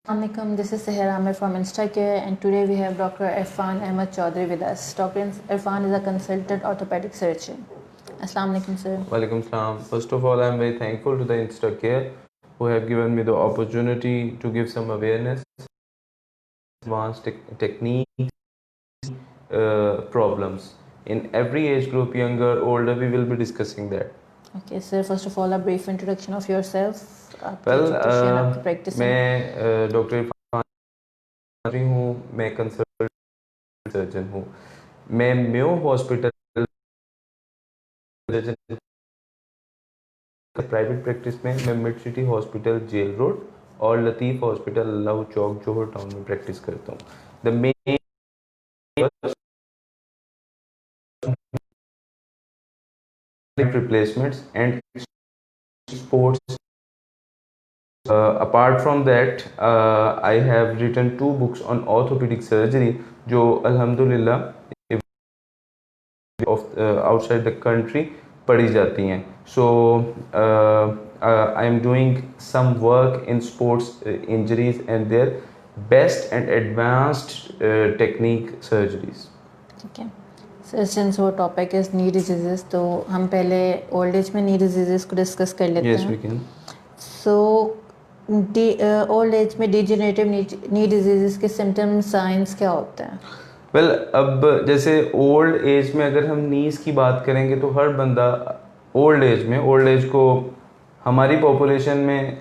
Assalamualaikum, this is Seher Amir from InstaCare, and today we have Dr. Irfan Ahmed Chaudhary with us. Dr. Irfan is a consultant orthopedic surgeon. Assalamualaikum, sir. Walaikum salam. First of all, I'm very thankful to the InstaCare who have given me the opportunity to give some awareness, advanced techniques, problems. In every age group, younger, older, we will be discussing that. Okay, sir. First of all, a brief introduction of yourself. Well, practice. मैं doctor Irfan हूँ, मैं consultant surgeon हूँ, मैं Mayo hospital private practice में मैं mid city hospital jail road और Latif hospital Allah Chowk Johar town में practice करता हूँ. The main replacements and sports. Apart from that, I have written 2 books on orthopedic surgery जो अल्हम्दुलिल्लाह of outside the country पढ़ी जाती हैं. So I am doing some work in sports injuries and their best and advanced technique surgeries. ठीक है. Since our topic is knee diseases, तो हम पहले old age में knee diseases को discuss कर लेते हैं. Yes, we can. So old age में डिजेनरेटिव नी डिजीज़ के सिम्टम्स साइंस क्या होते हैं? वेल अब जैसे ओल्ड एज में अगर हम नीज़ की बात करेंगे तो हर बंदा ओल्ड एज को हमारी पॉपुलेशन में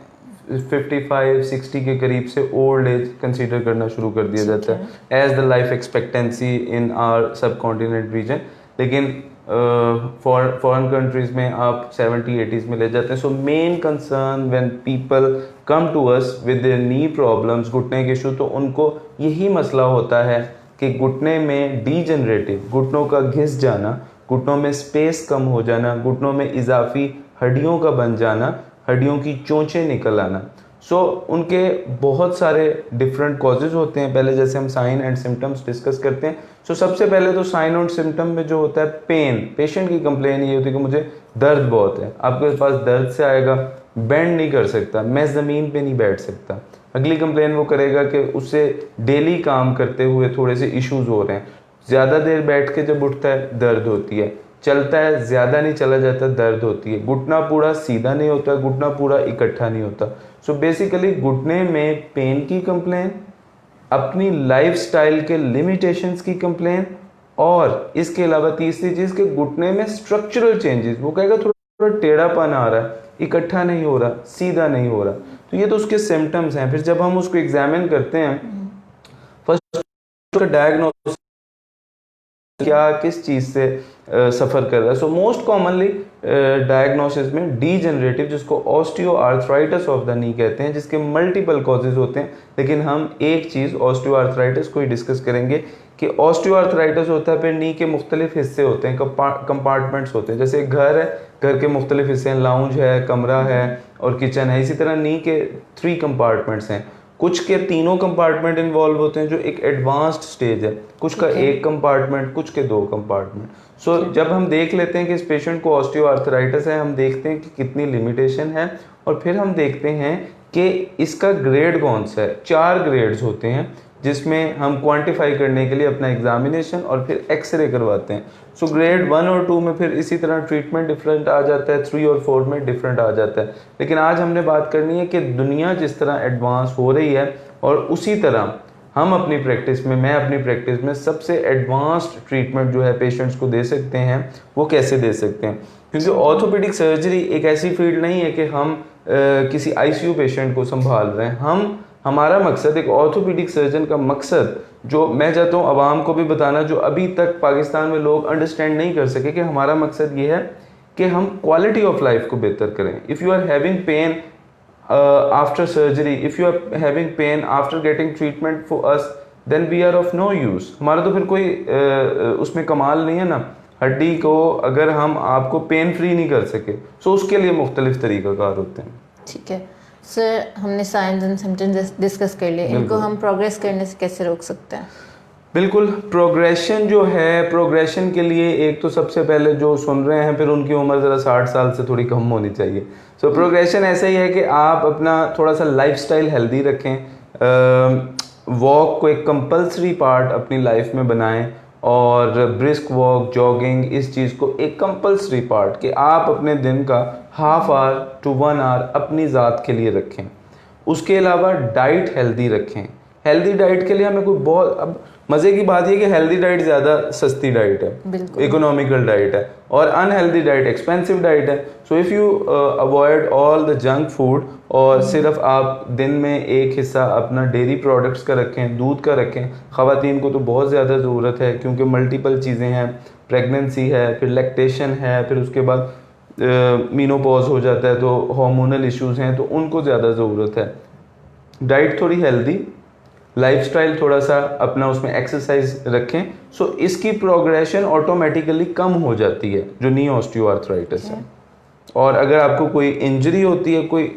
55-60 के करीब से ओल्ड एज कंसीडर करना शुरू कर दिया जाता है as the life expectancy in our subcontinent region. लेकिन फॉरेन कंट्रीज में आप 70-80s में ले जाते हैं. So main concern when people come to us with their knee problems, घुटने के इशू, तो उनको यही मसला होता है कि घुटने में डीजनरेटिव, घुटनों का घिस जाना, घुटनों में स्पेस कम हो जाना, घुटनों में इजाफी हड्डियों का बन जाना, हड्डियों की चोंचें निकल आना. सो उनके बहुत सारे डिफरेंट कॉजेज होते हैं. पहले जैसे हम साइन एंड सिम्टम्स डिस्कस करते हैं. सो सबसे पहले तो साइन और सिम्टम में जो होता है पेन, पेशेंट की कंप्लेन ये होती है कि मुझे दर्द बहुत है. आपके पास दर्द से आएगा, बेंड नहीं कर सकता, मैं ज़मीन पे नहीं बैठ सकता. अगली कंप्लेन वो करेगा कि उससे डेली काम करते हुए थोड़े से इश्यूज हो रहे हैं. ज़्यादा देर बैठ के जब उठता है दर्द होती है, चलता है ज़्यादा नहीं चला जाता दर्द होती है, घुटना पूरा सीधा नहीं होता, घुटना पूरा इकट्ठा नहीं होता. सो बेसिकली घुटने में पेन की कंप्लेन, अपनी लाइफस्टाइल के लिमिटेशंस की कंप्लेन, और इसके अलावा तीसरी चीज़ के घुटने में स्ट्रक्चरल चेंजेस. वो कहेगा थोड़ा टेढ़ापन आ रहा है, इकट्ठा नहीं हो रहा, सीधा नहीं हो रहा. तो ये तो उसके सिम्टम्स हैं. फिर जब हम उसको एग्जामिन करते हैं, फर्स्ट उसका डायग्नोसिस क्या किस चीज़ से सफ़र कर रहा है. सो मोस्ट कॉमनली डायग्नोसिस में डीजनरेटिव, जिसको ऑस्टियोआर्थराइटिस ऑफ द नी कहते हैं, जिसके मल्टीपल कॉजेज होते हैं. लेकिन हम एक चीज़ ऑस्टियोआर्थराइटिस को ही डिस्कस करेंगे कि ऑस्टियोआर्थराइटिस होता है, फिर नी के मुख्तलिफ हिस्से होते हैं, कंपार्टमेंट्स होते हैं. जैसे घर है, घर के मुख्तलिफ हिस्से हैं, लाउंज है, कमरा है और किचन है. इसी तरह नी के 3 कंपार्टमेंट्स हैं. कुछ के तीनों कंपार्टमेंट इन्वॉल्व होते हैं जो एक एडवांस्ड स्टेज है, कुछ का एक कंपार्टमेंट, कुछ के 2 कंपार्टमेंट. सो जब हम देख लेते हैं कि इस पेशेंट को ऑस्टियोआर्थराइटिस है, हम देखते हैं कि कितनी लिमिटेशन है, और फिर हम देखते हैं कि इसका ग्रेड कौन सा है. 4 ग्रेड्स होते हैं जिसमें हम क्वांटिफाई करने के लिए अपना एग्जामिनेशन और फिर एक्सरे करवाते हैं. सो ग्रेड 1 और 2 में फिर इसी तरह ट्रीटमेंट डिफरेंट आ जाता है, 3 और 4 में डिफरेंट आ जाता है. लेकिन आज हमने बात करनी है कि दुनिया जिस तरह एडवांस हो रही है, और उसी तरह हम अपनी प्रैक्टिस में, मैं अपनी प्रैक्टिस में सबसे एडवांस्ड ट्रीटमेंट जो है पेशेंट्स को दे सकते हैं, वो कैसे दे सकते हैं. क्योंकि ऑर्थोपेडिक सर्जरी एक ऐसी फील्ड नहीं है कि हम किसी आईसीयू पेशेंट को संभाल रहे हैं. हमारा मकसद, एक ऑर्थोपेडिक सर्जन का मकसद, जो मैं चाहता हूँ आवाम को भी बताना, जो अभी तक पाकिस्तान में लोग अंडरस्टैंड नहीं कर सके, कि हमारा मकसद ये है कि हम क्वालिटी ऑफ लाइफ को बेहतर करें. If you are having pain after surgery, if you are having pain after getting treatment for us, then we are of no use. हमारा तो फिर कोई उसमें कमाल नहीं है ना. हड्डी को अगर हम आपको पेन फ्री नहीं कर सके, सो उसके लिए मुख्तलिफ तरीक़ाकार होते हैं. ठीक है सर, हमने साइंस एंड सिम्टम्स डिस्कस कर लिए. इनको हम प्रोग्रेस करने से कैसे रोक सकते हैं? बिल्कुल. प्रोग्रेशन जो है, प्रोग्रेशन के लिए एक तो सबसे पहले जो सुन रहे हैं, फिर उनकी उम्र ज़रा 60 साल से थोड़ी कम होनी चाहिए. सो प्रोग्रेशन ऐसा ही है कि आप अपना थोड़ा सा लाइफस्टाइल हेल्दी रखें, वॉक को एक कंपल्सरी पार्ट अपनी लाइफ में बनाएं और ब्रिस्क वॉक, जॉगिंग, इस चीज़ को एक कंपल्सरी पार्ट कि आप अपने दिन का हाफ आवर टू 1 आवर अपनी ज़ात के लिए रखें। उसके अलावा डाइट हेल्दी रखें। हेल्दी डाइट के लिए हमें कोई बहुत, अब मज़े की बात ये कि हेल्दी डाइट ज़्यादा सस्ती डाइट है, इकोनॉमिकल डाइट है, और अनहेल्दी डाइट एक्सपेंसिव डाइट है। So if you avoid all the junk food और सिर्फ आप दिन में एक हिस्सा अपना डेयरी प्रोडक्ट्स का रखें, दूध का रखें। ख़वातीन को तो बहुत ज़्यादा ज़रूरत है क्योंकि मल्टीपल चीज़ें हैं, प्रेगनेंसी है, फिर लैक्टेशन है, फिर उसके बाद मीनोपॉज हो जाता है तो हार्मोनल इश्यूज़ हैं, तो उनको ज़्यादा ज़रूरत है। डाइट थोड़ी हेल्दी, लाइफस्टाइल थोड़ा सा अपना उसमें एक्सरसाइज रखें। सो इसकी प्रोग्रेशन ऑटोमेटिकली कम हो जाती है जो नी ऑस्टियोआर्थराइटिस है। और अगर आपको कोई इंजरी होती है, कोई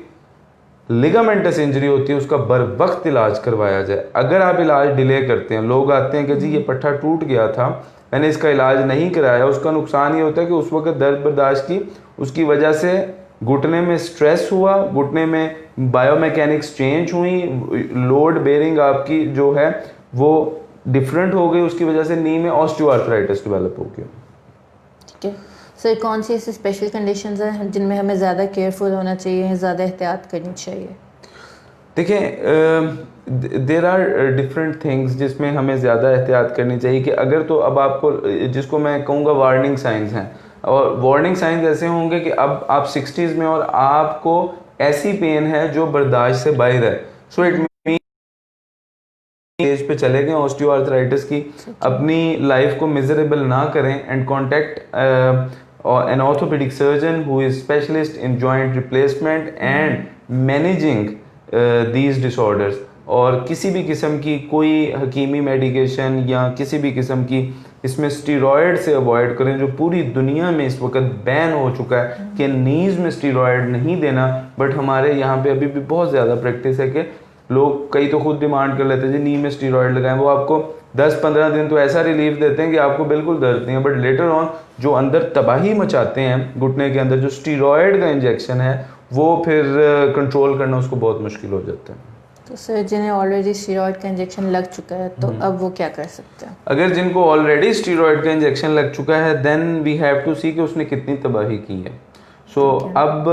लिगामेंटस इंजरी होती है, उसका बर वक्त इलाज करवाया जाए। अगर आप इलाज डिले करते हैं, लोग आते हैं कि जी ये पट्टा टूट गया था, मैंने इसका इलाज नहीं कराया, उसका नुकसान ये होता है कि उस वक्त दर्द बर्दाश्त की, उसकी वजह से घुटने में स्ट्रेस हुआ, घुटने में बायोमैकेनिक्स चेंज हुई, लोड बेरिंग आपकी जो है वो डिफरेंट हो गई, उसकी वजह से नी में ऑस्टियोआर्थराइटिस डेवलप हो गया। ठीक है सर, कौन सी ऐसी स्पेशल कंडीशंस हैं जिनमें हमें ज़्यादा केयरफुल होना चाहिए, ज़्यादा एहतियात करनी चाहिए? देखिए, देर आर डिफरेंट थिंग्स जिसमें हमें ज़्यादा एहतियात करनी चाहिए। कि अगर तो अब आपको, जिसको मैं कहूँगा वार्निंग साइंस हैं, और वार्निंग साइंस ऐसे होंगे कि अब आप 60s में और आपको ऐसी पेन है जो बर्दाश्त से बाहर है, सो इट एज पे चले गए ऑस्टियोआर्थराइटिस की, अपनी लाइफ को मिजरेबल ना करें and contact an orthopaedic surgeon who is specialist in joint replacement and managing these disorders. और किसी भी किस्म की कोई हकीमी मेडिकेशन या किसी भी किस्म की इसमें स्टीरॉयड से अवॉइड करें, जो पूरी दुनिया में इस वक्त बैन हो चुका है कि नीज़ में स्टीरॉयड नहीं देना। बट हमारे यहाँ पे अभी भी बहुत ज़्यादा प्रैक्टिस है कि लोग, कई तो खुद डिमांड कर लेते हैं जी नी में स्टीरॉयड लगाएं। वो आपको 10-15 दिन तो ऐसा रिलीफ देते हैं कि आपको बिल्कुल दर्द नहीं है, बट लेटर ऑन जो अंदर तबाही मचाते हैं घुटने के अंदर, जो स्टीरॉयड का इंजेक्शन है, वो फिर कंट्रोल करना उसको बहुत मुश्किल हो जाता है। तो सर, जिन्हें ऑलरेडी स्टीरॉयड का इंजेक्शन लग चुका है तो अब वो क्या कर सकते हैं? अगर जिनको ऑलरेडी स्टीरॉयड का इंजेक्शन लग चुका है, देन वी हैव टू सी कि उसने कितनी तबाही की है। सो अब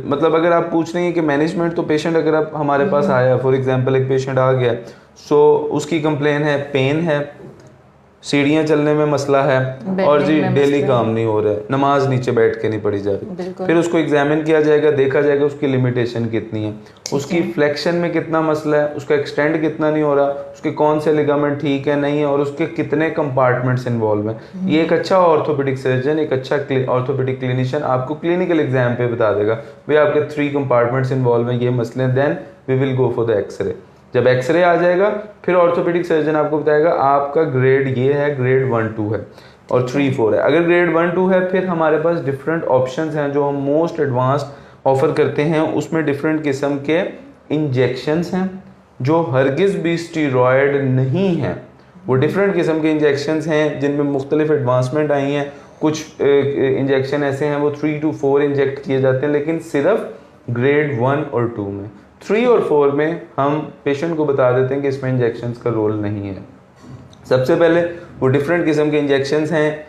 मतलब अगर आप पूछ रही हैं कि मैनेजमेंट, तो पेशेंट अगर आप हमारे पास आया, फॉर एग्जांपल एक पेशेंट आ गया, सो उसकी कंप्लेन है पेन है, सीढ़ियाँ चलने में मसला है, और जी डेली काम नहीं हो रहा है, नमाज नीचे बैठ के नहीं पढ़ी जा रही, फिर उसको एग्जामिन किया जाएगा, देखा जाएगा उसकी लिमिटेशन कितनी है, उसकी फ्लेक्शन में कितना मसला है, उसका एक्सटेंड कितना नहीं हो रहा, उसके कौन से लिगामेंट ठीक है नहीं है, और उसके कितने कंपार्टमेंट्स इन्वॉल्व हैं। ये एक अच्छा ऑर्थोपेडिक सर्जन, एक अच्छा ऑर्थोपेडिक क्लिनिशियन आपको क्लिनिकल एग्जाम पे बता देगा भाई आपके 3 कंपार्टमेंट्स इन्वॉल्व हैं, ये मसले, then we will go for the x-ray. जब एक्सरे आ जाएगा फिर ऑर्थोपेडिक सर्जन आपको बताएगा आपका ग्रेड ये है, ग्रेड 1-2 है और 3-4 है। अगर ग्रेड 1-2 है, फिर हमारे पास डिफरेंट ऑप्शंस हैं जो हम मोस्ट एडवांस्ड ऑफर करते हैं। उसमें डिफरेंट किस्म के इंजेक्शंस हैं जो हरगिज़ भी स्टीरॉयड नहीं हैं। वो डिफरेंट किस्म के इंजेक्शंस हैं जिनमें मुख्तलिफ एडवांसमेंट आई हैं। कुछ इंजेक्शन ऐसे हैं वो 3-4 इंजेक्ट किए जाते हैं, लेकिन सिर्फ ग्रेड 1 और 2 में। 3 और 4 में हम पेशेंट को बता देते हैं कि इसमें इंजेक्शंस का रोल नहीं है। सबसे पहले वो डिफरेंट किस्म के इंजेक्शंस हैं,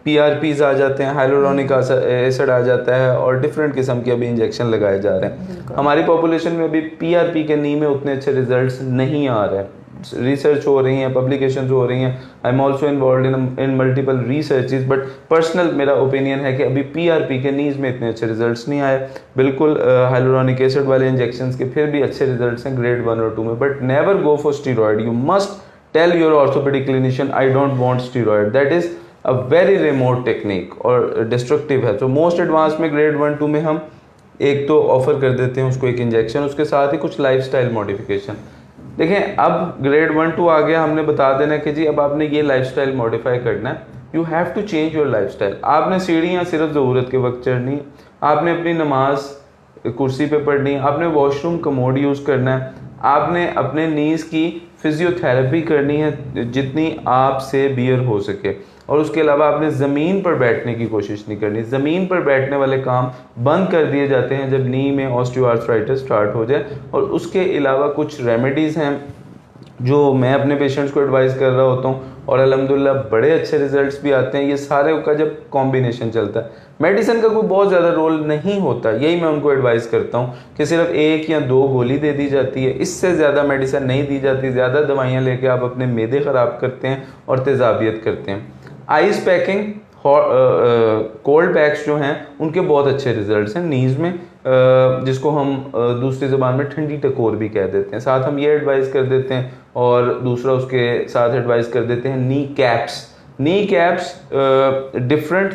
PRPs आ जाते हैं, हाइलोरोनिक एसिड आ जाता है, और डिफरेंट किस्म के अभी इंजेक्शन लगाए जा रहे हैं। हमारी पॉपुलेशन में अभी PRP के नी में उतने अच्छे रिजल्ट्स नहीं आ रहे हैं। रिसर्च हो रही हैं, पब्लिकेशंस हो रही हैं, I am also involve in multiple researches, but personal मेरा ओपिनियन है कि अभी PRP के नीज में इतने अच्छे रिजल्ट्स नहीं आए। बिल्कुल हाइलोरोनिक एसिड वाले इंजेक्शंस के फिर भी अच्छे रिजल्ट्स हैं ग्रेड 1 और 2 में, but never go for steroid. You must tell your orthopaedic clinician I don't want steroid, that is a very remote technique और डिस्ट्रक्टिव है। तो मोस्ट एडवांस में ग्रेड 1-2 में हम एक तो ऑफर कर देते हैं उसको एक इंजेक्शन, उसके साथ ही कुछ लाइफस्टाइल मॉडिफिकेशन। देखें, अब ग्रेड 1-2 आ गया, हमने बता देना कि जी अब आपने ये लाइफस्टाइल मॉडिफाई करना है। You have to change your lifestyle. आपने सीढ़ियाँ सिर्फ ज़रूरत के वक्त चढ़नी है, आपने अपनी नमाज कुर्सी पे पढ़नी है, आपने वॉशरूम कमोड यूज़ करना है, आपने अपने नीज़ की फिजियोथेरेपी करनी है जितनी आपसे बियर हो सके, और उसके अलावा आपने ज़मीन पर बैठने की कोशिश नहीं करनी। ज़मीन पर बैठने वाले काम बंद कर दिए जाते हैं जब नी में ऑस्टियोआर्थराइटिस स्टार्ट हो जाए। और उसके अलावा कुछ रेमेडीज़ हैं जो मैं अपने पेशेंट्स को एडवाइस कर रहा होता हूँ, और अल्हम्दुलिल्लाह बड़े अच्छे रिजल्ट्स भी आते हैं। ये सारे का जब कॉम्बिनेशन चलता है, मेडिसिन का कोई बहुत ज़्यादा रोल नहीं होता, यही मैं उनको एडवाइस करता हूँ कि सिर्फ 1 या 2 गोली दे दी जाती है, इससे ज़्यादा मेडिसिन नहीं दी जाती। ज़्यादा दवाइयाँ लेके आप अपने मैदे ख़राब करते हैं और तेज़ाबियत करते हैं। आइस पैकिंग, कोल्ड पैक्स जो हैं उनके बहुत अच्छे रिजल्ट्स हैं नीज़ में, जिसको हम दूसरी ज़बान में ठंडी टकोर भी कह देते हैं। साथ हम ये एडवाइस कर देते हैं, और दूसरा उसके साथ एडवाइस कर देते हैं नी कैप्स। नी कैप्स डिफरेंट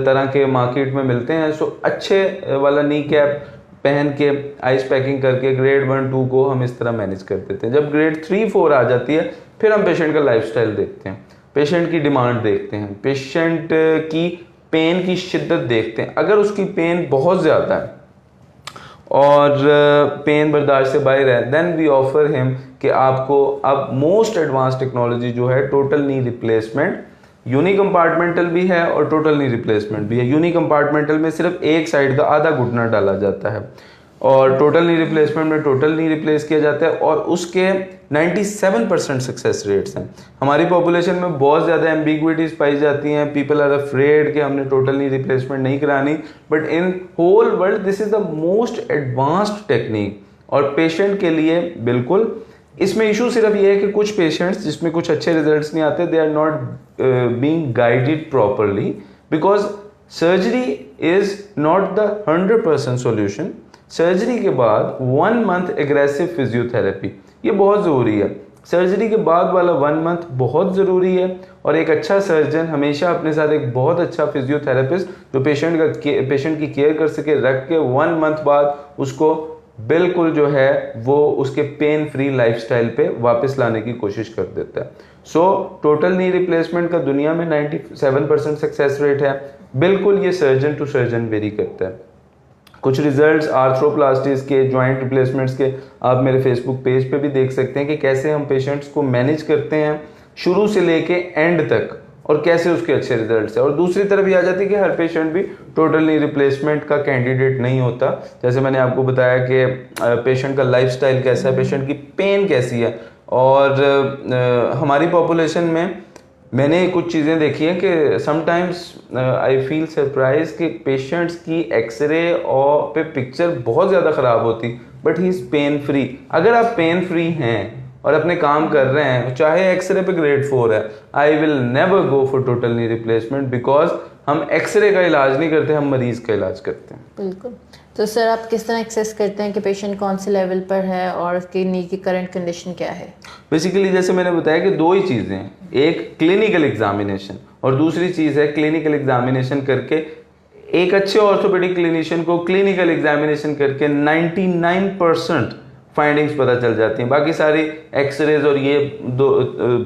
तरह के मार्केट में मिलते हैं, सो अच्छे वाला नी कैप पहन के आइस पैकिंग करके ग्रेड 1, 2 को हम इस तरह मैनेज कर देते हैं। जब ग्रेड 3, 4 आ जाती है, फिर हम पेशेंट का लाइफस्टाइल देखते हैं, पेशेंट की डिमांड देखते हैं, पेशेंट की पेन की शिद्दत देखते हैं। अगर उसकी पेन बहुत ज़्यादा है और पेन बर्दाश्त से बाहर है, देन वी ऑफर हिम कि आपको अब मोस्ट एडवांस टेक्नोलॉजी जो है total knee replacement, unicompartmental भी है और टोटल नी रिप्लेसमेंट भी है। यूनी कंपार्टमेंटल में सिर्फ एक साइड का आधा घुटना डाला जाता है, और टोटल नी रिप्लेसमेंट में टोटल नी रिप्लेस किया जाता है, और उसके 97% सक्सेस रेट्स हैं। हमारी पॉपुलेशन में बहुत ज़्यादा एम्बिग्विटीज़ पाई जाती हैं, पीपल आर अफ्रेड कि हमने टोटल नी रिप्लेसमेंट नहीं करानी, but in whole world this is the most advanced technique, और पेशेंट के लिए बिल्कुल। इसमें इशू सिर्फ ये है कि कुछ पेशेंट्स जिसमें कुछ अच्छे रिजल्ट्स नहीं आते, they are not being guided properly, because surgery is not the 100% solution. Surgery के बाद 1 मंथ एग्रेसिव फिजियोथेरेपी ये बहुत ज़रूरी है। सर्जरी के बाद वाला 1 मंथ बहुत ज़रूरी है, और एक अच्छा सर्जन हमेशा अपने साथ एक बहुत अच्छा फिजियोथेरेपिस्ट जो पेशेंट की केयर कर सके रख के 1 मंथ बाद उसको बिल्कुल जो है वो उसके पेन फ्री लाइफस्टाइल पे वापस लाने की कोशिश कर देता है। सो टोटल नी रिप्लेसमेंट का दुनिया में 97% सक्सेस रेट है। बिल्कुल ये सर्जन टू सर्जन वेरी करता है। कुछ रिजल्ट्स आर्थ्रोप्लास्टीज के, जॉइंट रिप्लेसमेंट्स के आप मेरे फेसबुक पेज पे भी देख सकते हैं कि कैसे हम पेशेंट्स को मैनेज करते हैं शुरू से लेके एंड तक, और कैसे उसके अच्छे रिजल्ट्स हैं। और दूसरी तरफ ये आ जाती है कि हर पेशेंट भी टोटल नी रिप्लेसमेंट का कैंडिडेट नहीं होता। जैसे मैंने आपको बताया कि पेशेंट का लाइफस्टाइल कैसा है, पेशेंट की पेन कैसी है, और हमारी पॉपुलेशन में मैंने कुछ चीज़ें देखी हैं कि समटाइम्स आई फील सरप्राइज कि पेशेंट्स की एक्सरे और पे पिक्चर बहुत ज़्यादा ख़राब होती, but he is pain free. अगर आप पेन फ्री हैं और अपने काम कर रहे हैं, चाहे एक्सरे पे ग्रेड 4 है, I will never go for total knee replacement, because हम एक्सरे का इलाज नहीं करते, हम मरीज का इलाज करते हैं। बिल्कुल। तो सर आप किस तरह एक्सेस करते हैं कि पेशेंट कौन से लेवल पर है और उसकी नी की करंट कंडीशन क्या है? बेसिकली जैसे मैंने बताया कि 2 ही चीज़ें हैं, एक क्लिनिकल एग्जामिनेशन और दूसरी चीज़ है क्लिनिकल एग्जामिनेशन करके एक अच्छे ऑर्थोपेडिक क्लिनिशियन को क्लिनिकल एग्जामिनेशन करके 99% फाइंडिंग्स पता चल जाती हैं। बाकी सारी एक्सरेज और ये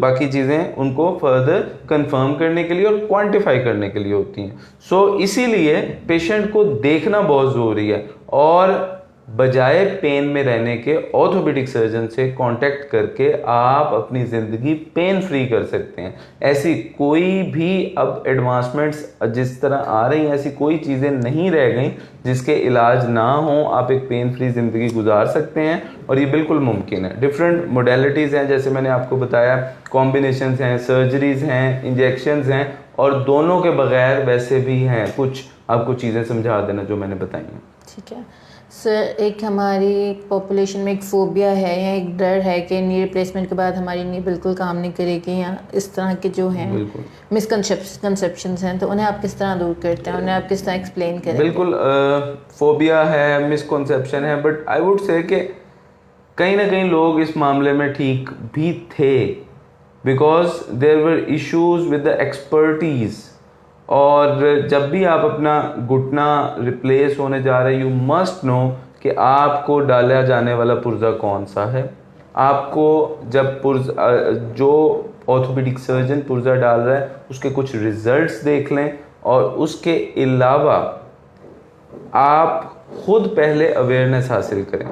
बाकी चीज़ें उनको फर्दर कंफर्म करने के लिए और क्वांटिफाई करने के लिए होती हैं। सो इसीलिए पेशेंट को देखना बहुत ज़रूरी है, और बजाय पेन में रहने के ऑर्थोपेडिक सर्जन से कांटेक्ट करके आप अपनी ज़िंदगी पेन फ्री कर सकते हैं। ऐसी कोई भी अब एडवांसमेंट्स जिस तरह आ रही हैं, ऐसी कोई चीज़ें नहीं रह गई जिसके इलाज ना हो। आप एक पेन फ्री ज़िंदगी गुजार सकते हैं, और ये बिल्कुल मुमकिन है। डिफरेंट मोडेलिटीज़ हैं, जैसे मैंने आपको बताया, कॉम्बिनेशंस हैं, सर्जरीज़ हैं, इंजेक्शंस हैं, और दोनों के बगैर वैसे भी हैं। कुछ आपको चीज़ें समझा देना जो मैंने बताई हैं। ठीक है सर, एक हमारी पॉपुलेशन में एक फोबिया है या एक डर है कि नी रिप्लेसमेंट के बाद हमारी नी बिल्कुल काम नहीं करेगी, या इस तरह के जो हैं मिसकंसेप्शंस हैं, तो उन्हें आप किस तरह दूर करते हैं, उन्हें आप किस तरह एक्सप्लेन करें? बिल्कुल फोबिया है, मिसकंसेप्शन है, बट आई वुड से कि कहीं ना कहीं लोग इस मामले में ठीक भी थे, because there were issues with the expertise. और जब भी आप अपना घुटना रिप्लेस होने जा रहे हैं, यू मस्ट नो कि आपको डाला जाने वाला पुर्जा कौन सा है। आपको जब जो ऑर्थोपेडिक सर्जन पुर्जा डाल रहा है उसके कुछ रिजल्ट्स देख लें, और उसके अलावा आप खुद पहले अवेयरनेस हासिल करें।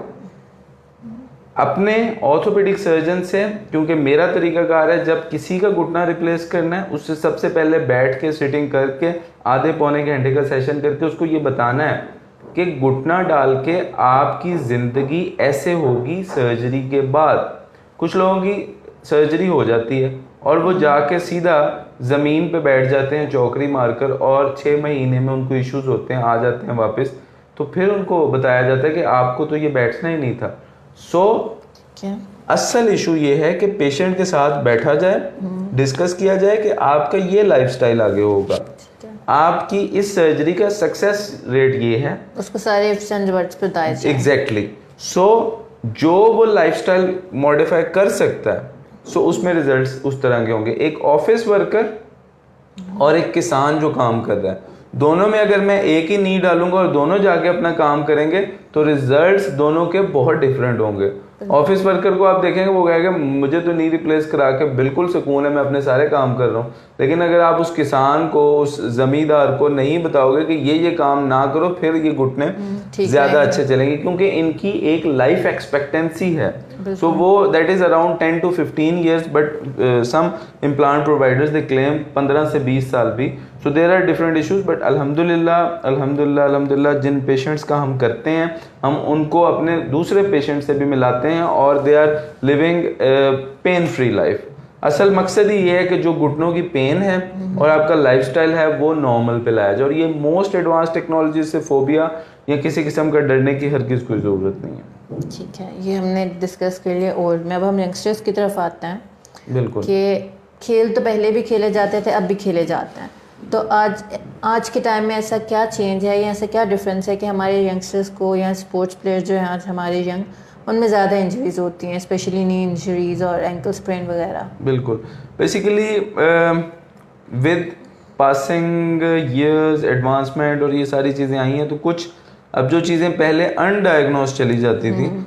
अपने ऑर्थोपेडिक सर्जन से, क्योंकि मेरा तरीकाकार है जब किसी का घुटना रिप्लेस करना है उससे सबसे पहले बैठ के सिटिंग करके आधे पौने घंटे का सेशन करके उसको ये बताना है कि घुटना डाल के आपकी ज़िंदगी ऐसे होगी सर्जरी के बाद। कुछ लोगों की सर्जरी हो जाती है और वो जाके सीधा ज़मीन पे बैठ जाते हैं चौकरी मारकर, और 6 महीने में उनको इश्यूज होते हैं, आ जाते हैं वापस। तो फिर उनको बताया जाता है कि आपको तो ये बैठना ही नहीं था। असल इशू ये है कि पेशेंट के साथ बैठा जाए, डिस्कस किया जाए कि आपका ये लाइफस्टाइल आगे होगा, आपकी इस सर्जरी का सक्सेस रेट ये है, उसको सारे इफ्स एंड बट्स बताए जाए। एग्जैक्टली। सो जो वो लाइफस्टाइल मॉडिफाई कर सकता है, सो उसमें रिजल्ट्स उस तरह के होंगे। एक ऑफिस वर्कर और एक किसान जो काम कर रहा है, दोनों में अगर मैं एक ही नी डालूंगा और दोनों जाके अपना काम करेंगे तो रिजल्ट्स दोनों के बहुत डिफरेंट होंगे। ऑफिस वर्कर को आप देखेंगे वो कहेगा मुझे तो नी रिप्लेस करा के बिल्कुल सुकून है, मैं अपने सारे काम कर रहा हूँ। लेकिन अगर आप उस किसान को, उस जमींदार को नहीं बताओगे कि ये काम ना करो, फिर ये घुटने ज्यादा अच्छे चलेंगे, क्योंकि इनकी एक लाइफ एक्सपेक्टेंसी है। सो वो that is around 10 to 15 years, but some implant providers they claim 15 से 20 साल भी। So there are different issues, but अल्हम्दुलिल्लाह जिन पेशेंट्स का हम करते हैं हम उनको अपने दूसरे पेशेंट से भी मिलाते हैं और they are living pain free life. असल मकसद ही ये है कि जो घुटनों की पेन है और आपका लाइफस्टाइल है वो नॉर्मल पे लाया जाए, और ये मोस्ट एडवांस टेक्नोलॉजी से फोबिया या किसी किस्म का डरने की हरगिज़ कोई ज़रूरत नहीं है। ठीक है, ये हमने डिस्कस कर लिया। और मैं अब हम यंगस्टर्स की तरफ आते हैं। बिल्कुल, कि खेल तो पहले भी खेले जाते थे, अब भी खेले जाते हैं, तो आज के टाइम में ऐसा क्या चेंज है या ऐसा क्या डिफरेंस है कि हमारे यंगस्टर्स को या स्पोर्ट्स प्लेयर्स जो हैं आज हमारे यंग, उनमें ज़्यादा इंजरीज होती हैं, स्पेशली नी इंजरीज और एंकल स्प्रेन वगैरह? बिल्कुल, basically with passing years advancement और ये सारी चीज़ें आई हैं, तो कुछ अब जो चीज़ें पहले अनडायग्नोज चली जाती थी,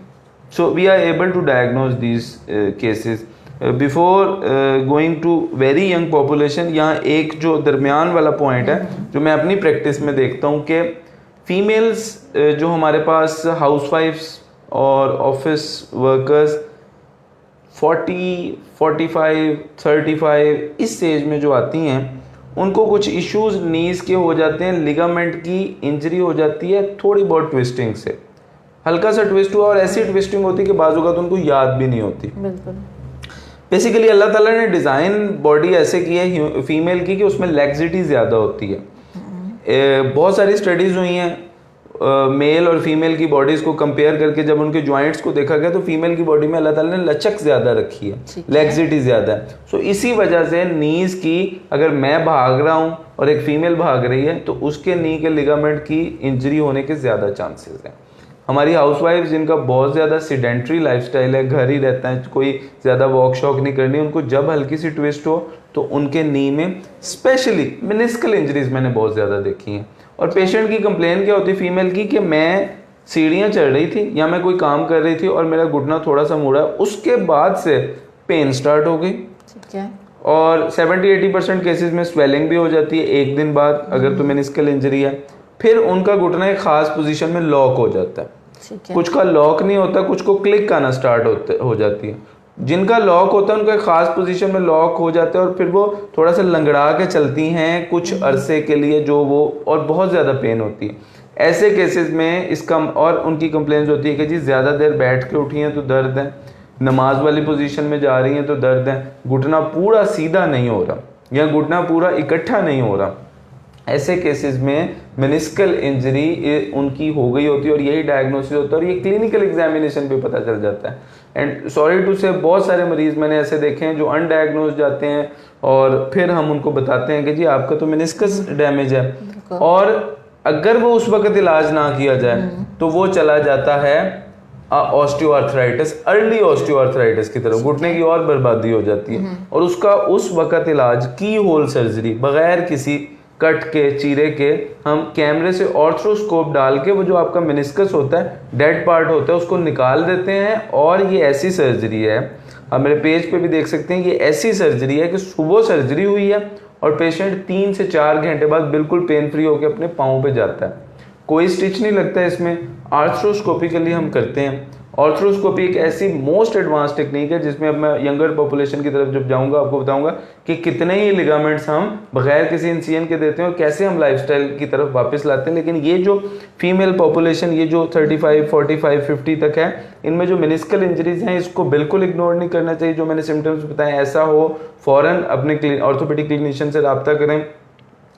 so we are able to diagnose these cases before going to very young population. यहाँ एक जो दरमियान वाला पॉइंट है जो मैं अपनी प्रैक्टिस में देखता हूँ कि फीमेल्स जो हमारे पास हाउसवाइफ्स और ऑफिस वर्कर्स 40, 45, 35 इस एज में जो आती हैं उनको कुछ इश्यूज नीज के हो जाते हैं, लिगामेंट की इंजरी हो जाती है थोड़ी बहुत ट्विस्टिंग से, हल्का सा ट्विस्ट हुआ और ऐसी ट्विस्टिंग होती है कि बाजू का तो उनको याद भी नहीं होती। बिल्कुल, बेसिकली अल्लाह ताला ने डिज़ाइन बॉडी ऐसे की है फीमेल की कि उसमें लैक्सिटी ज़्यादा होती है। बहुत सारी स्टडीज़ हुई हैं मेल और फीमेल की बॉडीज़ को कंपेयर करके, जब उनके जॉइंट्स को देखा गया तो फीमेल की बॉडी में अल्लाह ताला ने लचक ज़्यादा रखी है, लैक्सिटी ज़्यादा है। सो इसी वजह से नीज की, अगर मैं भाग रहा हूँ और एक फीमेल भाग रही है तो उसके नी के लिगामेंट की इंजरी होने के ज़्यादा चांसेस हैं। हमारी हाउसवाइफ्स जिनका बहुत ज़्यादा सीडेंट्री लाइफस्टाइल है, घर ही रहता है, कोई ज़्यादा वॉक शॉक नहीं करनी, उनको जब हल्की सी ट्विस्ट हो तो उनके नी में स्पेशली मिनिस्कल इंजरीज मैंने बहुत ज़्यादा देखी हैं। और पेशेंट की कंप्लेन क्या होती है फीमेल की कि मैं सीढ़ियाँ चढ़ रही थी या मैं कोई काम कर रही थी और मेरा घुटना थोड़ा सा मुड़ा, उसके बाद से पेन स्टार्ट हो गई। ठीक है, और 70-80% केसेस में स्वेलिंग भी हो जाती है एक दिन बाद, अगर तो मेनिस्कल इंजरी है। फिर उनका घुटना एक खास पोजीशन में लॉक हो जाता है, कुछ का लॉक नहीं होता, कुछ को क्लिक आना स्टार्ट हो जाती है। जिनका लॉक होता है उनका एक खास पोजीशन में लॉक हो जाता है और फिर वो थोड़ा सा लंगड़ा के चलती हैं कुछ अरसे के लिए, जो वो और बहुत ज़्यादा पेन होती है। ऐसे केसेस में इसका और उनकी कंप्लेंट्स होती है कि जी ज़्यादा देर बैठ के उठी हैं तो दर्द है, नमाज वाली पोजीशन में जा रही हैं तो दर्द है, घुटना पूरा सीधा नहीं हो रहा या घुटना पूरा इकट्ठा नहीं हो रहा। ऐसे केसेस में मेनिस्कल इंजरी उनकी हो गई होती है और यही डायग्नोसिस होता है और ये क्लिनिकल एग्जामिनेशन पे पता चल जाता है। एंड सॉरी टू से बहुत सारे मरीज मैंने ऐसे देखे हैं जो अनडायग्नोज जाते हैं और फिर हम उनको बताते हैं कि जी आपका तो मेनिस्कस डैमेज है, और अगर वो उस वक्त इलाज ना किया जाए तो वो चला जाता है ऑस्टियोआर्थराइटिस, अर्ली ऑस्टियोआर्थराइटिस की तरफ, घुटने की और बर्बादी हो जाती है। और उसका उस वक्त इलाज की होल सर्जरी बगैर किसी कट के चीरे के, हम कैमरे से ऑर्थ्रोस्कोप डाल के वो जो आपका मेनिस्कस होता है, डेड पार्ट होता है, उसको निकाल देते हैं। और ये ऐसी सर्जरी है, आप मेरे पेज पे भी देख सकते हैं, ये ऐसी सर्जरी है कि सुबह सर्जरी हुई है और पेशेंट 3 से 4 घंटे बाद बिल्कुल पेन फ्री होकर अपने पाँव पे जाता है, कोई स्टिच नहीं लगता है इसमें, आर्थ्रोस्कोपिकली हम करते हैं। ऑर्थ्रोस्कोपी एक ऐसी मोस्ट एडवांस टेक्निक है जिसमें अब मैं यंगर पॉपुलेशन की तरफ जब जाऊंगा आपको बताऊंगा कि कितने ही लिगामेंट्स हम बगैर किसी इंसिजन के देते हैं और कैसे हम लाइफस्टाइल की तरफ वापस लाते हैं। लेकिन ये जो फीमेल पॉपुलेशन, ये जो 35, 45, 50 तक है, इनमें जो मेनिस्कल इंजरीज हैं इसको बिल्कुल इग्नोर नहीं करना चाहिए। जो मैंने सिम्टम्स बताए ऐसा हो फौरन अपने ऑर्थोपेडिक क्लिनिशियन से रब्ता करें।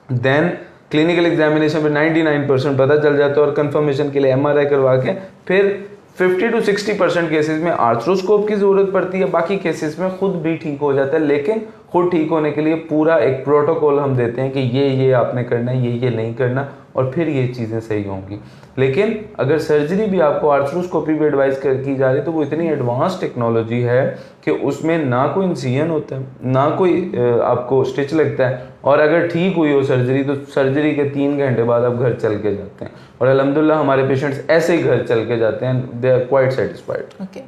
देन क्लिनिकल एग्जामिनेशन पे 99% पता चल जाता है और कंफर्मेशन के लिए MRI करवा के फिर 50 to 60% केसेस में आर्थ्रोस्कोप की ज़रूरत पड़ती है। बाकी केसेस में खुद भी ठीक हो जाता है, लेकिन खुद ठीक होने के लिए पूरा एक प्रोटोकॉल हम देते हैं कि ये आपने करना है, ये नहीं करना, और फिर ये चीज़ें सही होंगी। लेकिन अगर सर्जरी भी आपको आर्थ्रोस्कोपी भी एडवाइस की जा रही है तो वो इतनी एडवांस टेक्नोलॉजी है कि उसमें ना कोई इंसिजन होता है, ना कोई आपको स्टिच लगता है, और अगर ठीक हुई हो सर्जरी तो सर्जरी के 3 घंटे बाद आप घर चल के जाते हैं। और अल्हम्दुलिल्लाह हमारे पेशेंट्स ऐसे ही घर चल के जाते हैं, they are quite satisfied. Okay,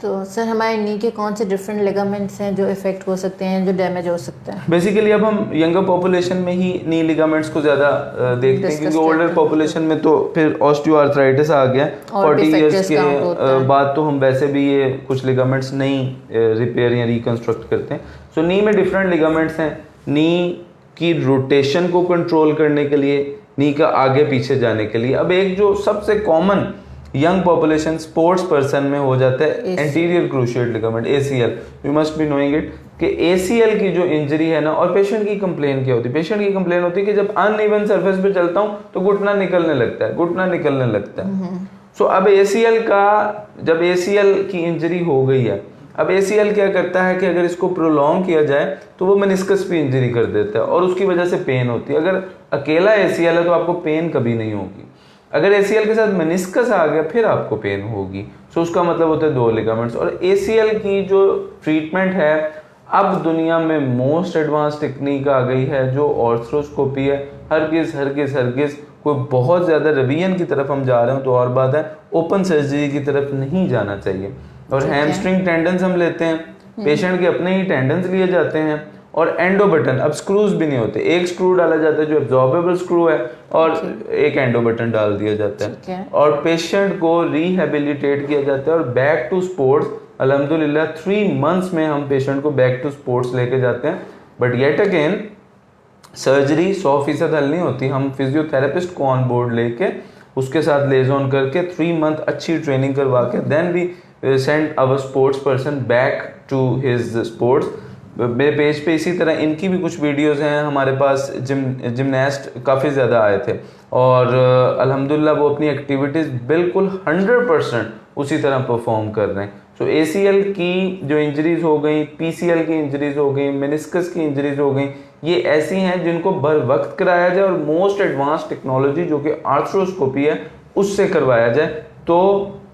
तो सर हमारे नी के कौन से डिफरेंट लिगामेंट्स हैं जो इफेक्ट हो सकते हैं, जो डैमेज हो सकता है? बेसिकली अब हम यंगर पॉपुलेशन में ही नी लिगामेंट्स को ज़्यादा देखते हैं, क्योंकि ओल्डर पॉपुलेशन में तो फिर ऑस्टियोआर्थराइटिस आ गया। 40 इयर्स के बाद तो हम वैसे भी ये कुछ लिगामेंट्स नहीं रिपेयर या रिकंस्ट्रक्ट करते हैं। सो नी में डिफरेंट लिगामेंट्स हैं। नी की रोटेशन को कंट्रोल करने के लिए, नी का आगे पीछे जाने के लिए। अब एक जो सबसे common young population sports person में हो जाता है anterior cruciate ligament, ACL। You must be knowing it कि ACL की जो इंजरी है ना, और पेशेंट की कंप्लेन क्या होती है? पेशेंट की कंप्लेन होती है कि जब अनइवन सरफेस पे चलता हूँ तो घुटना निकलने लगता है, सो अब ACL का, जब ACL की इंजरी हो गई है, अब ACL क्या करता है कि अगर इसको प्रोलॉन्ग किया जाए तो वो मेनिस्कस पे इंजरी कर देता है और उसकी वजह से पेन होती है। अगर अकेला ACL है तो आपको पेन कभी नहीं होगी, अगर ACL के साथ मेनिस्कस आ गया फिर आपको पेन होगी। सो उसका मतलब होता है 2 लिगामेंट्स। और ACL की जो ट्रीटमेंट है, अब दुनिया में मोस्ट एडवांस टेक्निक आ गई है जो ऑर्थ्रोस्कोपी है। हरगिज़ कोई बहुत ज़्यादा रिवीजन की तरफ हम जा रहे हो तो और बात है, ओपन सर्जरी की तरफ नहीं जाना चाहिए। और हैमस्ट्रिंग टेंडन्स हम लेते हैं, पेशेंट के अपने ही टेंडन्स लिए जाते हैं, और एंडो बटन, अब स्क्रूज भी नहीं होते, एक स्क्रू डाला जाता है जो एब्जॉर्बेबल स्क्रू है और एक एंडो बटन डाल दिया जाता है और पेशेंट को रिहेबिलिटेट किया जाता है और बैक टू स्पोर्ट्स। अल्हम्दुलिल्लाह 3 months में हम पेशेंट को बैक टू स्पोर्ट्स लेके जाते हैं। बट येट अगेन सर्जरी 100% हल नहीं होती। हम फिजियोथेरेपिस्ट को ऑन बोर्ड लेके उसके साथ लेजॉन करके 3 month अच्छी ट्रेनिंग करवा के then we send our sports person back to his sports. मेरे पेज पे इसी तरह इनकी भी कुछ वीडियोस हैं। हमारे पास जिमनास्ट काफ़ी ज़्यादा आए थे और अल्हम्दुलिल्लाह वो अपनी एक्टिविटीज़ बिल्कुल 100% उसी तरह परफॉर्म कर रहे हैं। सो ACL की जो इंजरीज हो गई, PCL की इंजरीज हो गई, मेनिस्कस की इंजरीज हो गई, ये ऐसी हैं जिनको बर वक्त कराया जाए और मोस्ट एडवांस टेक्नोलॉजी जो कि आर्थ्रोस्कोपी है उससे करवाया जाए तो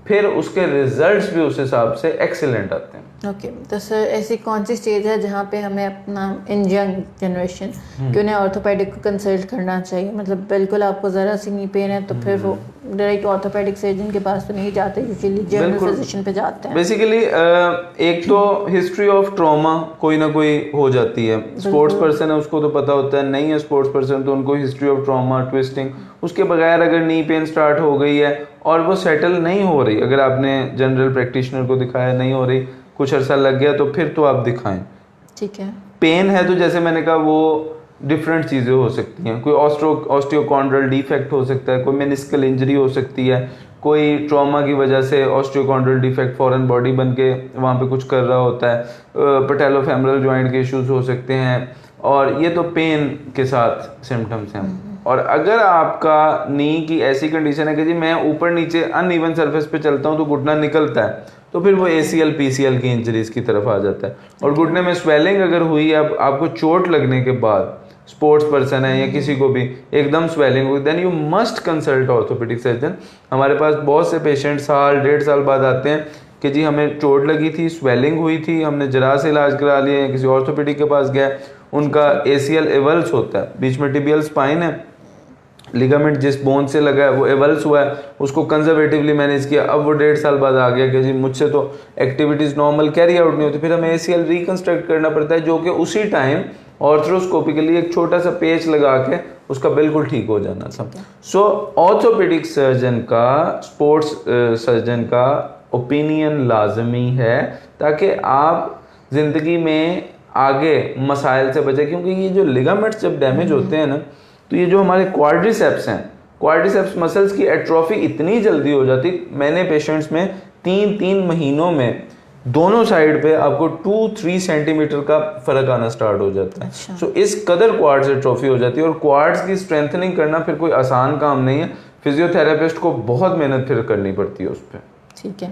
फिर उसके रिजल्ट्स भी उस हिसाब से एक्सीलेंट आते हैं। ओके, तो सर ऐसी कौन सी स्टेज है जहाँ पे हमें अपना इन यंग जनरेशन कि उन्हें ऑर्थोपेडिक को कंसल्ट करना चाहिए? मतलब बिल्कुल आपको ज़रा सी नी पेन है तो फिर वो डायरेक्ट ऑर्थोपेडिक सर्जन के पास तो नहीं जाते, यूजुअली जनरल फिजिशियन पे जाते हैं। बेसिकली एक तो हिस्ट्री ऑफ ट्रॉमा कोई ना कोई हो जाती है। स्पोर्ट्स पर्सन है उसको तो पता होता है, नहीं है स्पोर्ट्स पर्सन तो उनको हिस्ट्री ऑफ ट्रॉमा, ट्विस्टिंग, उसके बगैर अगर नी पेन स्टार्ट हो गई है और वो सेटल नहीं हो रही, अगर आपने जनरल प्रैक्टिशनर को दिखाया नहीं हो रही, कुछ अर्सा लग गया तो फिर तो आप दिखाएं। ठीक है। पेन है तो जैसे मैंने कहा वो डिफरेंट चीज़ें हो सकती हैं, कोई ऑस्टियोकॉन्ड्रल डिफेक्ट हो सकता है, कोई मेनिस्कल इंजरी हो सकती है, कोई ट्रॉमा की वजह से ऑस्टियोकॉन्ड्रल डिफेक्ट फॉरेन बॉडी बन के वहाँ पे कुछ कर रहा होता है, पैटेलोफेमरल जॉइंट के इश्यूज हो सकते हैं, और ये तो पेन के साथ सिम्टम्स हैं। और अगर आपका नी की ऐसी कंडीशन है कि जी मैं ऊपर नीचे अनइवन सरफेस पे चलता हूँ तो घुटना निकलता है, तो फिर वो ACL PCL की इंजरीज की तरफ आ जाता है। और घुटने में स्वेलिंग अगर हुई है, अब आपको चोट लगने के बाद, स्पोर्ट्स पर्सन है या किसी को भी एकदम स्वेलिंग हुई, then you must consult orthopaedic surgeon. हमारे पास बहुत से पेशेंट 1.5 साल बाद आते हैं कि जी हमें चोट लगी थी, स्वेलिंग हुई थी, हमने जरा से इलाज करा लिया या किसी ऑर्थोपेडिक के पास गया, उनका ACL एवल्स होता है, बीच में टिबियल स्पाइन है, लिगामेंट जिस बोन से लगा है वो एवल्स हुआ है, उसको कंजर्वेटिवली मैनेज किया, अब वो 1.5 साल बाद आ गया कि जी मुझसे तो एक्टिविटीज़ नॉर्मल कैरी आउट नहीं होती, फिर हमें ACL रिकंस्ट्रक्ट करना पड़ता है, जो कि उसी टाइम ऑर्थ्रोस्कोपी के लिए एक छोटा सा पेच लगा के उसका बिल्कुल ठीक हो जाना था। सो ऑर्थोपेडिक सर्जन का, स्पोर्ट्स सर्जन का ओपिनियन लाजमी है, ताकि आप ज़िंदगी में आगे मसाइल से बचें। क्योंकि ये जो लिगामेंट्स जब डैमेज होते हैं ना, तो ये जो हमारे क्वाड्रिसेप्स हैं, क्वाड्रिसेप्स मसल्स की एट्रोफी इतनी जल्दी हो जाती, मैंने पेशेंट्स में 3-3 महीनों में दोनों साइड पे आपको 2-3 सेंटीमीटर का फर्क आना स्टार्ट हो जाता है। अच्छा। सो इस कदर क्वाड्स एट्रोफी हो जाती है, और क्वाड्स की स्ट्रेंथनिंग करना फिर कोई आसान काम नहीं है। फिजियोथेरेपिस्ट को बहुत मेहनत फिर करनी पड़ती है उस पर। ठीक है,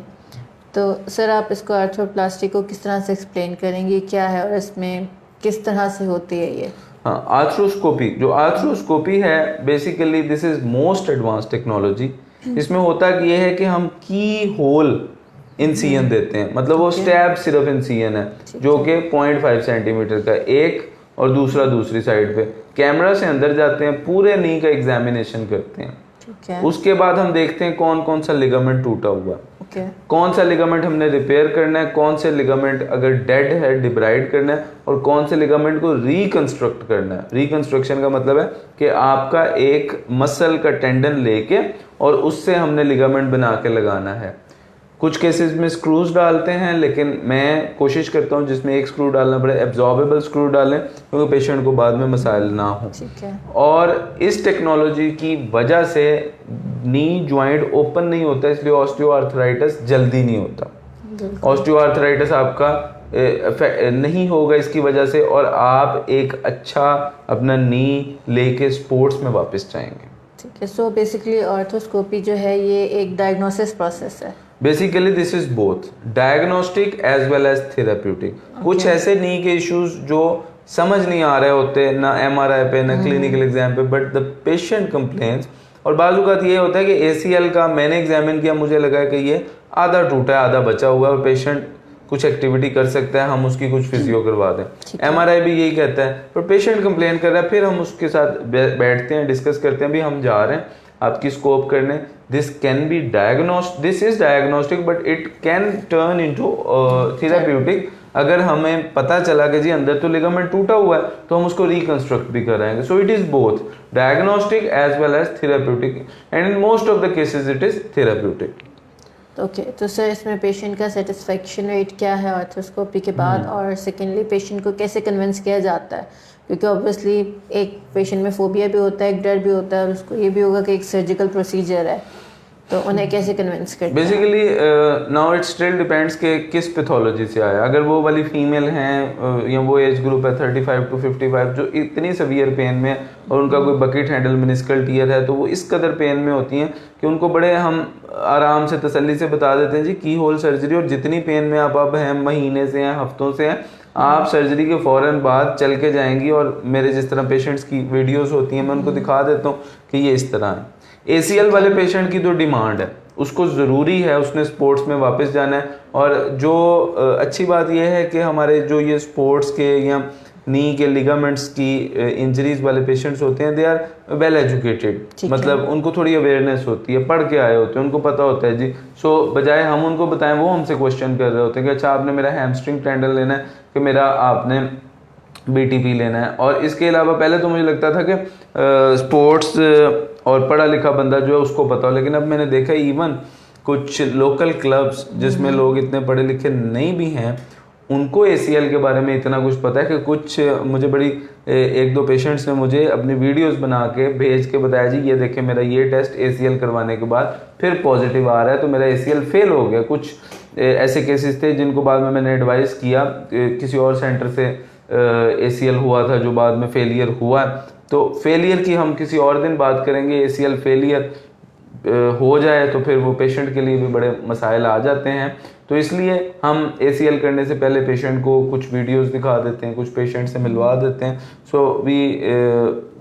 तो सर आप इसको आर्थ्रोप्लास्टी को किस तरह से एक्सप्लेन करेंगे, क्या है और इसमें किस तरह से होती है ये? हाँ, आर्थ्रोस्कोपी, जो आर्थ्रोस्कोपी है basically this is most advance technology. इसमें होता ये है कि हम की होल इंसिजन देते हैं, मतलब वो स्टैब सिर्फ इंसिजन है, जो कि 0.5 सेंटीमीटर का एक, और दूसरा दूसरी साइड पे। कैमरा से अंदर जाते हैं, पूरे नी का एग्जामिनेशन करते हैं। ठीक है। उसके बाद हम देखते हैं कौन कौन सा लिगामेंट टूटा हुआ है, ओके। कौन सा लिगामेंट हमने रिपेयर करना है, कौन से लिगामेंट अगर डेड है डिब्राइड करना है, और कौन से लिगामेंट को रिकंस्ट्रक्ट करना है। रिकंस्ट्रक्शन का मतलब है कि आपका एक मसल का टेंडन लेके और उससे हमने लिगामेंट बना के लगाना है। कुछ केसेस में स्क्रूज डालते हैं, लेकिन मैं कोशिश करता हूँ जिसमें एक स्क्रू डालना पड़े एब्जॉर्बेबल स्क्रू डालें, क्योंकि पेशेंट को बाद में मसाइल ना हो। ठीक है। और इस टेक्नोलॉजी की वजह से नी जॉइंट ओपन नहीं होता, इसलिए ऑस्टियोआर्थराइटिस जल्दी नहीं होता। ऑस्टियोआर्थराइटिस आपका नहीं होगा इसकी वजह से, और आप एक अच्छा अपना नी लेके स्पोर्ट्स में वापस जाएंगे। ठीक है। सो बेसिकली आर्थ्रोस्कोपी जो है ये एक डायग्नोसिस प्रोसेस है। Basically this is both diagnostic as well as therapeutic. कुछ ऐसे नी के इश्यूज जो समझ नहीं आ रहे होते ना एमआरआई पे ना क्लिनिकल एग्जाम पे, बट द पेशेंट कंप्लेन्स। और बाजू का ये होता है कि एसीएल का मैंने एग्जामिन किया, मुझे लगा कि ये आधा टूटा है आधा बचा हुआ है, और पेशेंट कुछ एक्टिविटी कर सकता है, हम उसकी कुछ फिजियो करवा दें। एमआरआई भी यही कहता है, पर पेशेंट कंप्लेन कर रहा है, फिर हम उसके साथ बैठते हैं, डिस्कस करते हैं, भी हम जा रहे हैं आपकी स्कोप करने। This can be diagnosed, this is diagnostic, but it can turn into therapeutic. अगर हमें पता चला कि जी अंदर तो लिगामेंट टूटा हुआ है, तो हम उसको रिकंस्ट्रक्ट भी कराएंगे। So it is both diagnostic as well as therapeutic, and in most of the cases it is therapeutic. Okay, तो सर इसमें पेशेंट का सेटिस्फेक्शन रेट क्या है आर्थ्रोस्कोपी के बाद, और सेकेंडली पेशेंट को कैसे कन्विंस किया जाता है? क्योंकि ऑब्वियसली एक पेशेंट में फोबिया भी होता है, एक डर भी होता है, और उसको ये भी होगा कि एक सर्जिकल प्रोसीजर है, तो उन्हें कैसे कन्विंस करते हैं? Basically now it still depends कि किस पैथोलॉजी से आया। अगर वो वाली फीमेल हैं या वो एज ग्रुप है 35 to 55 जो इतनी सवियर पेन में, और उनका कोई बकेट हैंडल मेनिस्कल टीयर है, तो वो इस कदर पेन में होती हैं कि उनको बड़े हम आराम से तसल्ली से बता देते हैं जी की होल सर्जरी, और जितनी पेन में आप अब हैं, महीने से हैं, हफ्तों से हैं, आप सर्जरी के फ़ौरन बाद चल के जाएंगी। और मेरे जिस तरह पेशेंट्स की वीडियोस होती हैं, मैं उनको दिखा देता हूँ कि ये इस तरह है। एसीएल वाले पेशेंट की तो डिमांड है, उसको ज़रूरी है, उसने स्पोर्ट्स में वापस जाना है। और जो अच्छी बात यह है कि हमारे जो ये स्पोर्ट्स के या नी के लिगामेंट्स की इंजरीज वाले पेशेंट्स होते हैं, दे आर वेल एजुकेटेड, मतलब उनको थोड़ी अवेयरनेस होती है, पढ़ के आए होते हैं, उनको पता होता है जी। सो बजाय हम उनको बताएं, वो हमसे क्वेश्चन कर रहे होते हैं कि अच्छा आपने मेरा हैमस्ट्रिंग टेंडन लेना है कि मेरा आपने बीटीपी लेना है। और इसके अलावा पहले तो मुझे लगता था कि स्पोर्ट्स और पढ़ा लिखा बंदा जो है उसको पता हो, लेकिन अब मैंने देखा इवन कुछ लोकल क्लब्स जिसमें लोग इतने पढ़े लिखे नहीं भी हैं, उनको एसीएल के बारे में इतना कुछ पता है कि कुछ मुझे बड़ी एक दो पेशेंट्स ने मुझे अपनी वीडियोस बना के भेज के बताया जी ये देखें मेरा ये टेस्ट एसीएल करवाने के बाद फिर पॉजिटिव आ रहा है, तो मेरा एसीएल फेल हो गया। कुछ ऐसे केसेस थे जिनको बाद में मैंने एडवाइस किया, किसी और सेंटर से एसीएल हुआ था जो बाद में फेलियर हुआ। तो फेलियर की हम किसी और दिन बात करेंगे। एसीएल फेलियर हो जाए तो फिर वो पेशेंट के लिए भी बड़े मसाइल आ जाते हैं, तो इसलिए हम एसीएल करने से पहले पेशेंट को कुछ वीडियोस दिखा देते हैं, कुछ पेशेंट से मिलवा देते हैं। So we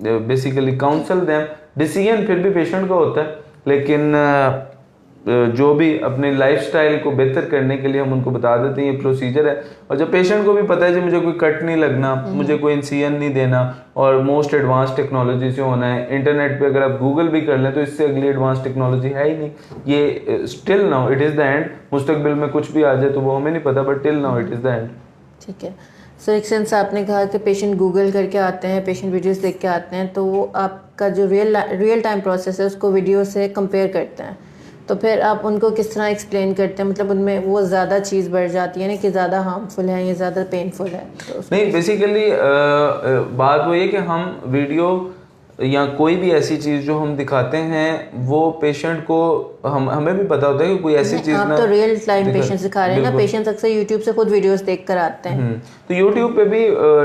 basically counsel them. Decision फिर भी पेशेंट का होता है, लेकिन जो भी अपने लाइफस्टाइल को बेहतर करने के लिए हम उनको बता देते हैं ये प्रोसीजर है। और जब पेशेंट को भी पता है कि मुझे कोई कट नहीं लगना, मुझे कोई इंसिजन नहीं देना, और मोस्ट एडवांस टेक्नोलॉजी से होना है। इंटरनेट पे अगर आप गूगल भी कर लें तो इससे अगली एडवांस टेक्नोलॉजी है ही नहीं। ये still now it is the end. मुस्तकबिल में कुछ भी आ जाए तो वो हमें नहीं पता, but till now it is the and. ठीक है सर, एक सेंस आपने कहा कि पेशेंट गूगल करके आते हैं, पेशेंट वीडियोस देख के आते हैं, तो वो आपका जो रियल टाइम प्रोसेस है उसको वीडियो से कंपेयर करते हैं। तो फिर आप उनको किस तरह एक्सप्लेन करते हैं, मतलब उनमें वो ज़्यादा चीज़ बढ़ जाती है ना कि ज़्यादा हार्मफुल है या ज़्यादा पेनफुल है? तो नहीं, बेसिकली बात वो ये कि हम वीडियो या कोई भी ऐसी चीज़ जो हम दिखाते हैं वो पेशेंट को हमें भी पता होता है कि कोई ऐसी चीज़ आप ना तो रियल टाइम पेशेंट सिखा रहे हैं ना, पेशेंट्स अक्सर यूट्यूब से खुद वीडियोस देख कर आते हैं। तो यूट्यूब पे भी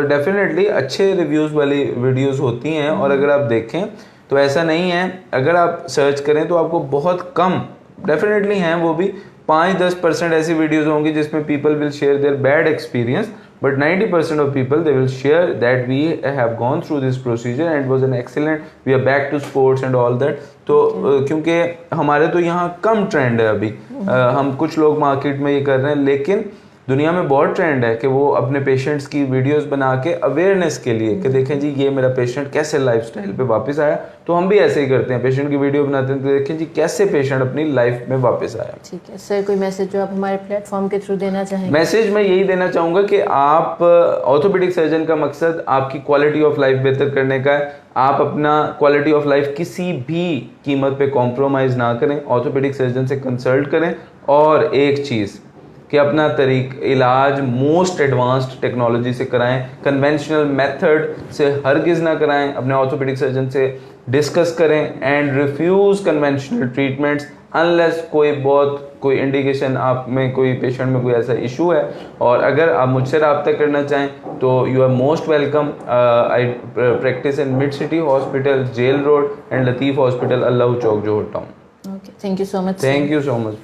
डेफिनेटली अच्छे रिव्यूज़ वाली वीडियोस होती हैं, और अगर आप देखें तो ऐसा नहीं है, अगर आप सर्च करें तो आपको बहुत कम डेफिनेटली हैं, वो भी 5-10% ऐसी वीडियोस होंगी जिसमें people will share their bad experience, but 90% of people they will share that we have gone through this procedure and it was an excellent, we are back to sports and all that. तो क्योंकि हमारे तो यहाँ कम trend है अभी, हम कुछ लोग मार्केट में ये कर रहे हैं, लेकिन दुनिया में बहुत ट्रेंड है कि वो अपने पेशेंट्स की वीडियोस बना के अवेयरनेस के लिए कि देखें जी ये मेरा पेशेंट कैसे लाइफस्टाइल पे वापस आया, तो हम भी ऐसे ही करते हैं, पेशेंट की वीडियो बनाते हैं तो देखें जी कैसे पेशेंट अपनी लाइफ में वापस आया। ठीक है सर, कोई मैसेज जो आप हमारे प्लेटफॉर्म के थ्रू देना चाहेंगे? मैसेज मैं यही देना चाहूँगा कि आप ऑर्थोपेडिक सर्जन का मकसद आपकी क्वालिटी ऑफ लाइफ बेहतर करने का है। आप अपना क्वालिटी ऑफ लाइफ किसी भी कीमत पे कॉम्प्रोमाइज़ ना करें, ऑर्थोपेडिक सर्जन से कंसल्ट करें, और एक चीज़ कि अपना इलाज मोस्ट एडवांस्ड टेक्नोलॉजी से कराएं, कन्वेंशनल मेथड से हरगिज़ ना कराएं, अपने ऑर्थोपेडिक सर्जन से डिस्कस करें and refuse conventional treatments unless कोई इंडिकेशन आप में, कोई पेशेंट में कोई ऐसा इशू है। और अगर आप मुझसे रब्ता करना चाहें तो you are most welcome. I practise in Mid city hospital, jail Road and Latif hospital, Allah Chowk, Johar Town. Okay, thank you so much. Thank you so much.